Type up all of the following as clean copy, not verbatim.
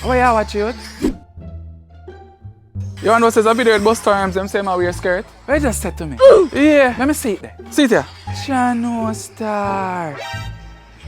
Why you watch it? You want to know says a video with bust arms, them say I wear skirt? What you just said to me? Yeah, let me see it there. See it here. Chano star.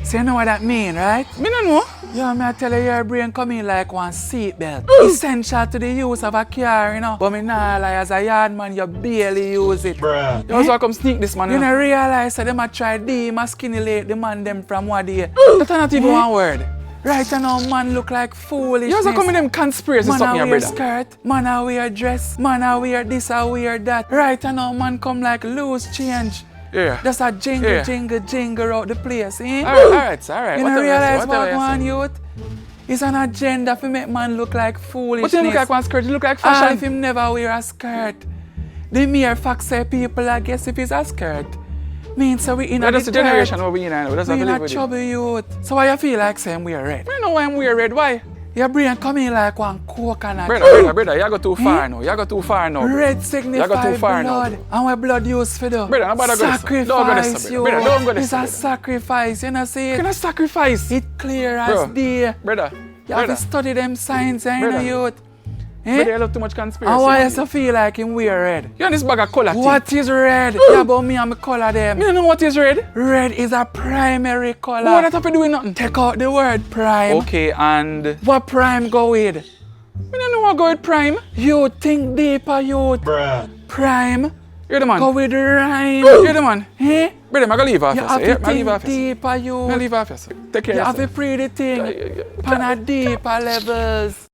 So you know what that mean, right? Me no know. Yeah, me I tell you your brain come in like one seatbelt. Essential to the use of a car, you know. But me nah lie, as a yard man, you barely use it. Bruh. You also come sneak this man. You know realize that them a try demasculate the man them from what day. That's not even one word. Right now, man look like foolishness. You also come in them conspiracy something, brother. Man a wear skirt, man a wear dress, man a wear this, a wear that. Right now, man come like loose change. Yeah. Just a jingle out the place, eh? Alright. You don't realize what one youth? It's an agenda to make man look like foolishness. But you look like one skirt, you look like fashion. If him never wear a skirt, the mere fact say people I guess if it's a skirt. Means so we in a generation where we in now. That's we in a trouble youth. So why you feel like saying we are red? I know why I'm wear red, why? Your brain come in like one coconut. Brother, you go too far now. You go too far now. Red signifies blood. Now. And what blood used for the sacrifice, you. Don't go this. It's a sacrifice, you know see it? Can I sacrifice? It clear as day. Brother, you have to study them signs, you know youth. Brother, you love too much conspiracy. And why you feel like him wear red? You know this bag of color thing. What is red? Yeah, about me and my color them. You don't know what is red? Red is a primary color. What that have to do with nothing? Take out the word prime. Okay, and what prime go with? I don't know what go with prime. You think deeper, youth. Bruh. Prime. You're the man. Go with rhyme. You're the man. Eh? Brother, I'm going to leave off. You have to think deeper, you. I'm going to leave off. Take care of yourself. You have to pray the thing. On a deeper levels.